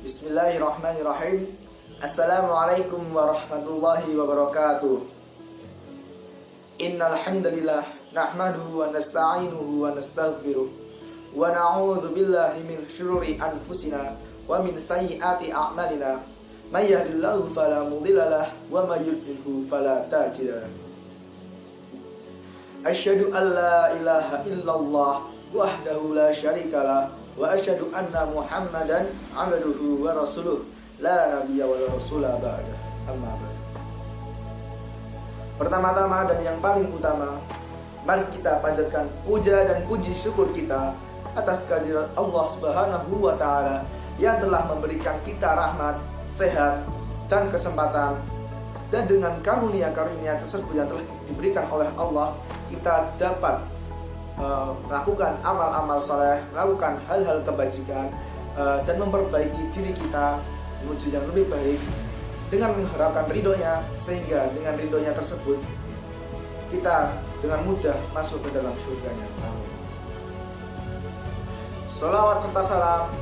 Bismillahirrahmanirrahim. Assalamualaikum warahmatullahi wabarakatuh. Innal hamdalillah nahmaduhu wa nasta'inuhu wa nastaghfiruh wa na'udzu billahi min syururi anfusina wa min sayyiati a'malina. May yahdihillahu fala mudilla lahu wa may yudlilhu fala hadiya lahu. Asyhadu an la ilaha illallah wahdahu la syarika lahu wa asyhadu anna Muhammadan abduhu wa rasuluh la nabiyya wa rasula ba'da. Amma ba'd. Pertama-tama dan yang paling utama, mari kita panjatkan puja dan puji syukur kita atas kehadirat Allah Subhanahu wa taala yang telah memberikan kita rahmat, sehat dan kesempatan. Dan dengan karunia-karunia tersebut yang telah diberikan oleh Allah, kita dapat melakukan amal-amal saleh, melakukan hal-hal kebajikan, dan memperbaiki diri kita menuju yang lebih baik dengan mengharapkan ridhonya, sehingga dengan ridhonya tersebut kita dengan mudah masuk ke dalam surganya. Sholawat serta salam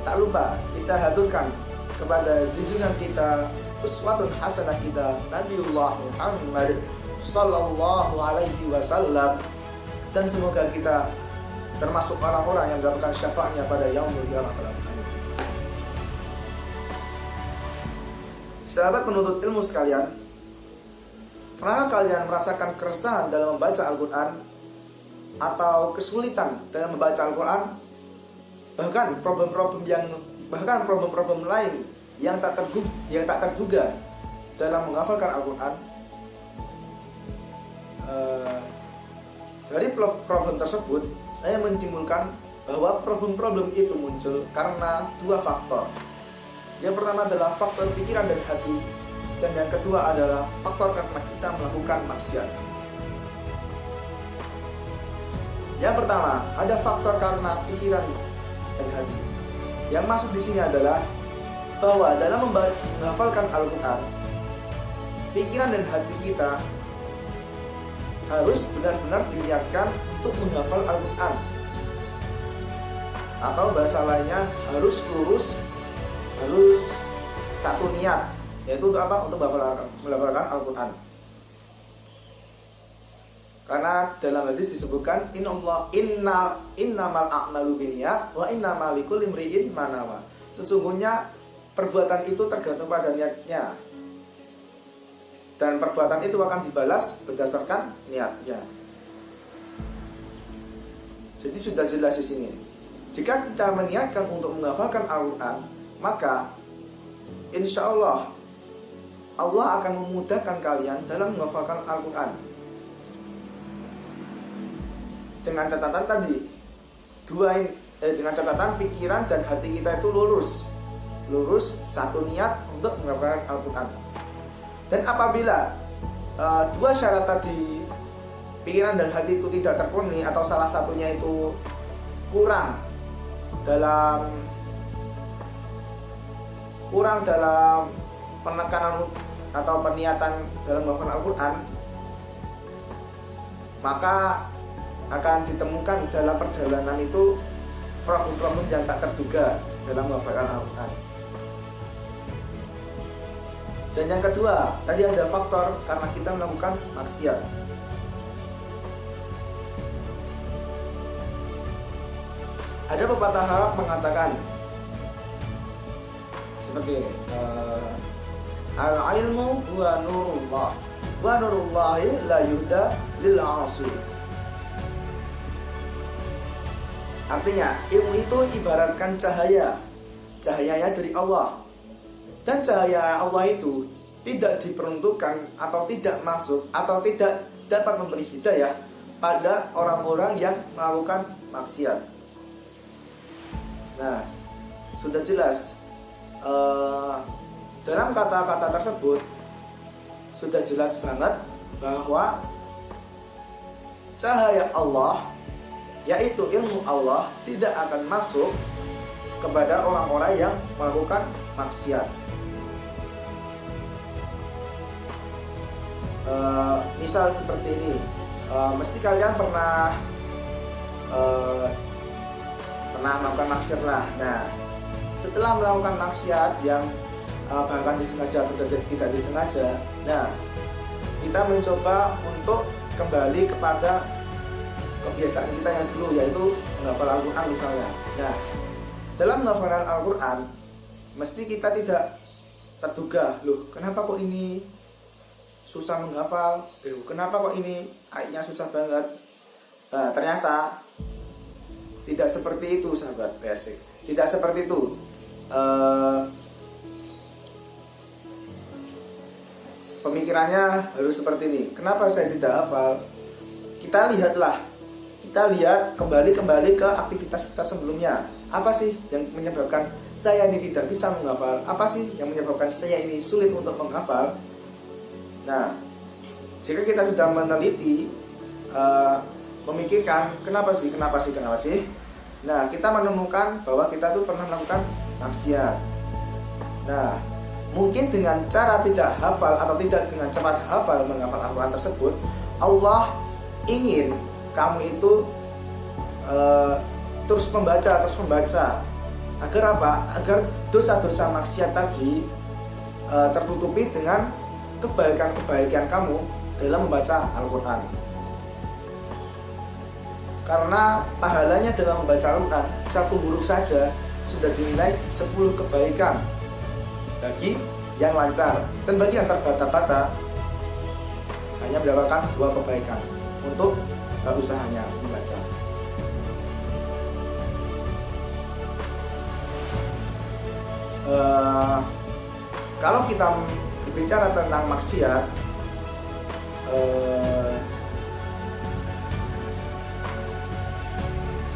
tak lupa kita haturkan kepada junjungan kita, uswatun hasanah kita, Nabiullah Muhammad sallallahu alaihi wasallam. Dan semoga kita termasuk orang-orang yang mendapatkan syafaatnya pada yaumul qiyamah. Sahabat penuntut ilmu sekalian, pernah kalian merasakan keresahan dalam membaca Al-Quran atau kesulitan dalam membaca Al-Quran, bahkan problem-problem lain yang tak terduga dalam menghafalkan Al-Quran? Dari problem tersebut, saya menyimpulkan bahwa problem-problem itu muncul karena dua faktor. Yang pertama adalah faktor pikiran dan hati, dan yang kedua adalah faktor karena kita melakukan maksiat. Yang pertama, ada faktor karena pikiran dan hati. Yang maksud di sini adalah bahwa dalam menghafalkan Al-Quran, pikiran dan hati kita harus benar-benar diniatkan untuk menghafal Al-Quran, atau bahasa lainnya harus lurus, harus satu niat, yaitu untuk apa? Untuk menghafalkan Al-Quran. Karena dalam hadis disebutkan innamal a'malu binniyat wa innamal likulli imri'in ma nawa. Sesungguhnya perbuatan itu tergantung pada niatnya, dan perbuatan itu akan dibalas berdasarkan niatnya. Jadi sudah jelas di sini. Jika kita meniatkan untuk menghafalkan Al-Quran, maka insya Allah akan memudahkan kalian dalam menghafalkan Al-Quran. Dengan catatan tadi, dengan catatan pikiran dan hati kita itu lurus satu niat untuk menghafalkan Al-Quran. Dan apabila dua syarat tadi, pikiran dan hati itu tidak terpenuhi, atau salah satunya itu kurang dalam penekanan atau peniatan dalam menghafalkan Al-Quran, maka akan ditemukan dalam perjalanan itu problem-problem yang tak terduga dalam menghafalkan Al-Quran. Dan yang kedua, tadi ada faktor karena kita melakukan maksiat. Ada pepatah Arab mengatakan seperti al-ilmu huwa nurullah wa nurullahi la yuhda lil 'asi. Artinya, ilmu itu ibaratkan cahayanya dari Allah. Dan cahaya Allah itu tidak diperuntukkan atau tidak masuk atau tidak dapat memberi hidayah pada orang-orang yang melakukan maksiat. Nah, sudah jelas dalam kata-kata tersebut sudah jelas banget bahwa cahaya Allah, yaitu ilmu Allah, tidak akan masuk kepada orang-orang yang melakukan maksiat. Misal seperti ini, mesti kalian pernah melakukan maksiat lah. Nah, setelah melakukan maksiat yang bahkan disengaja atau tidak disengaja, nah kita mencoba untuk kembali kepada kebiasaan kita yang dulu, yaitu menghafal Al-Quran misalnya. Nah, dalam menghafal Al-Quran mesti kita tidak terduga, loh kenapa kok ini susah menghafal, kenapa kok ini ayatnya susah banget. Nah, ternyata tidak seperti itu sahabat basic, tidak seperti itu. Pemikirannya harus seperti ini. Kenapa saya tidak hafal? Kita lihat kembali ke aktivitas kita sebelumnya. Apa sih yang menyebabkan saya ini tidak bisa menghafal? Apa sih yang menyebabkan saya ini sulit untuk menghafal? Nah, jika kita sudah meneliti, memikirkan kenapa sih? Nah, kita menemukan bahwa kita tuh pernah melakukan maksiat. Nah, mungkin dengan cara tidak hafal atau tidak dengan cepat menghafal Al-Quran tersebut, Allah ingin kamu itu terus membaca agar apa? Agar dosa-dosa maksiat tadi tertutupi dengan kebaikan kamu dalam membaca Al-Quran. Karena pahalanya dalam membaca Al-Quran, satu huruf saja sudah dinilai 10 kebaikan bagi yang lancar, dan bagi yang terbata-bata hanya mendapatkan 2 kebaikan untuk usahanya membaca. Kalau kita berbicara tentang maksiat,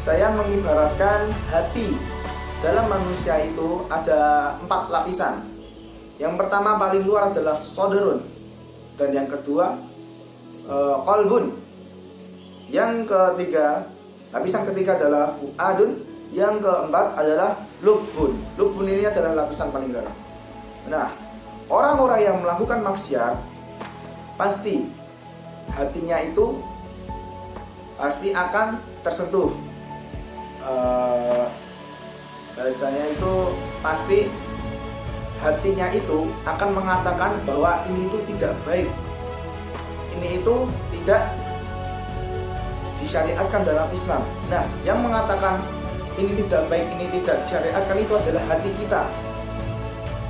saya mengibaratkan hati dalam manusia itu ada 4 lapisan. Yang pertama paling luar adalah sodrun, dan yang kedua qalbun. Yang ketiga, lapisan ketiga adalah fuadun. Yang keempat adalah lubbun. Lubbun ini adalah lapisan paling dalam. Nah, orang-orang yang melakukan maksiat pasti hatinya itu pasti akan tersentuh. Bahasanya itu pasti hatinya itu akan mengatakan bahwa ini itu tidak baik, ini itu tidak disyariatkan dalam Islam. Nah, yang mengatakan ini tidak baik, ini tidak disyariatkan itu adalah hati kita.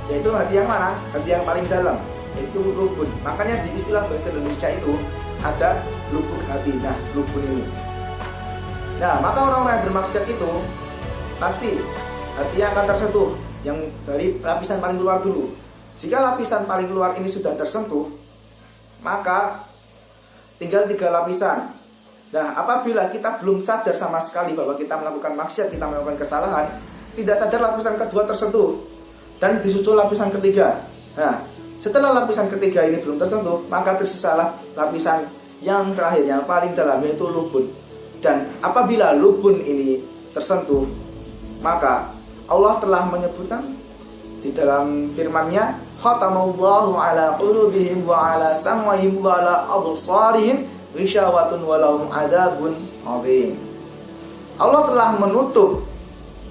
Yaitu hati yang mana? Hati yang paling dalam, yaitu lubun. Makanya di istilah bahasa Indonesia itu ada lubuk hati. Nah, lubun ini. Nah, maka orang-orang yang bermaksiat itu pasti hatinya akan tersentuh. Yang dari lapisan paling luar dulu. Jika lapisan paling luar ini sudah tersentuh, maka tinggal 3 lapisan. Nah, apabila kita belum sadar sama sekali bahwa kita melakukan maksiat, kita melakukan kesalahan, tidak sadar lapisan kedua tersentuh, dan disusul lapisan ketiga. Nah, setelah lapisan ketiga ini belum tersentuh, maka tersisalah lapisan yang terakhir, yang paling dalam, yaitu lubun. Dan apabila lubun ini tersentuh, maka Allah telah menyebutkan di dalam firman-Nya, khatamallahu ala qulubihim wa ala sam'ihim wa ala absarihim ghisyawatun wa lahum adzabun adzim. Allah telah menutup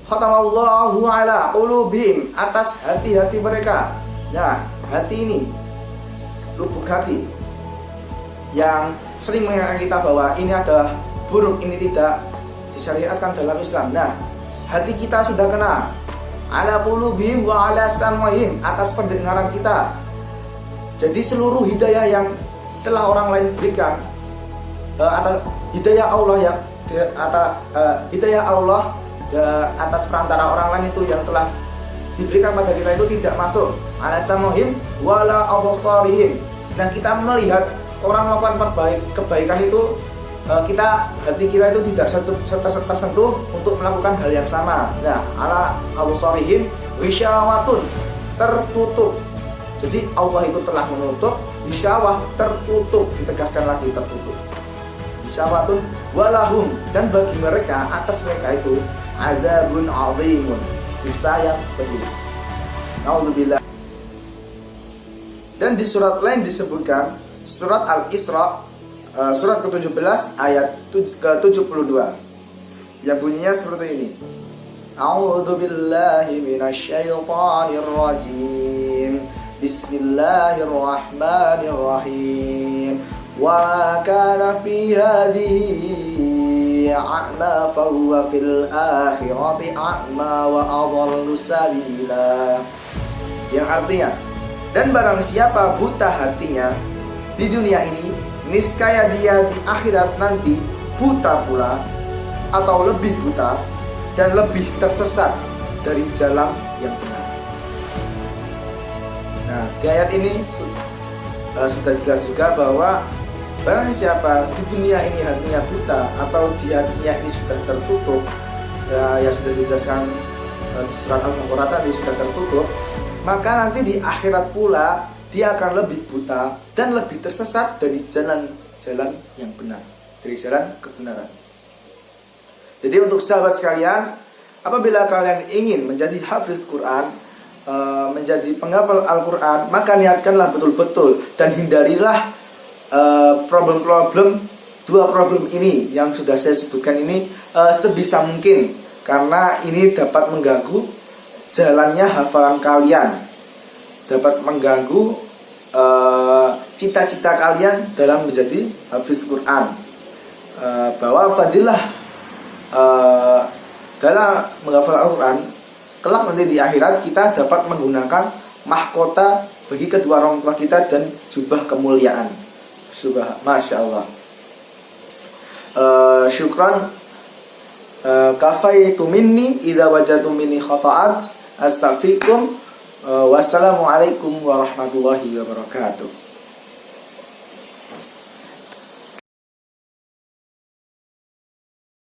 khatamallahu ala qulubihim, atas hati-hati mereka. Nah, hati ini, lubuk hati yang sering mengingatkan kita bahwa ini adalah buruk, ini tidak disyariatkan dalam Islam. Nah, hati kita sudah kena ala qulubihim wa ala sam'ihim, atas pendengaran kita. Jadi seluruh hidayah yang telah orang lain berikan, atas hidayah Allah yang hidayah Allah atas perantara orang lain itu yang telah diberikan pada kita itu tidak masuk ala sam'ihim wa ala absarihim. Nah, kita melihat orang melakukan kebaikan itu, hati kita itu tidak tersentuh untuk melakukan hal yang sama. Nah, ala absarihim ghisyawatun, tertutup. Jadi Allah itu telah menutup, ghisyawah tertutup, ditegaskan lagi tertutup. Ghisyawatun walahum, dan bagi mereka, atas mereka itu adzabun azimun, siksa yang pedih. Naudzubillah. Dan di surat lain disebutkan, surat Al-Isra, surat ke-17 ayat ke-72, yang bunyinya seperti ini. A'udzu billahi minasyaitonir rajim. Bismillahirrahmanirrahim. Wa kana fi hadhihi a'ma fa huwa fil akhirati a'ma wa adallu sabila. Yang artinya, dan barang siapa buta hatinya di dunia ini, niscaya dia di akhirat nanti buta pula, atau lebih buta dan lebih tersesat dari jalan yang benar. Nah, di ayat ini sudah jelas juga bahwa barang siapa di dunia ini hatinya buta atau di hatinya ini sudah tertutup, ya sudah dijelaskan di surat Al-Baqarah tadi, sudah tertutup, maka nanti di akhirat pula dia akan lebih buta dan lebih tersesat dari jalan-jalan yang benar, dari jalan kebenaran. Jadi untuk sahabat sekalian, apabila kalian ingin menjadi hafiz Quran, menjadi penghafal Al-Quran, maka niatkanlah betul-betul dan hindarilah dua problem ini yang sudah saya sebutkan ini sebisa mungkin, karena ini dapat mengganggu jalannya hafalan kalian, dapat mengganggu cita-cita kalian dalam menjadi hafiz Quran. Bahwa fadilah dalam menghafal Al-Quran, kelak nanti di akhirat kita dapat menggunakan mahkota bagi kedua orang tua kita dan jubah kemuliaan. Masya Allah. Syukran. Kafaitu minni idza wajadu minni khata'at. Astaghfirukum. Wassalamualaikum warahmatullahi wabarakatuh.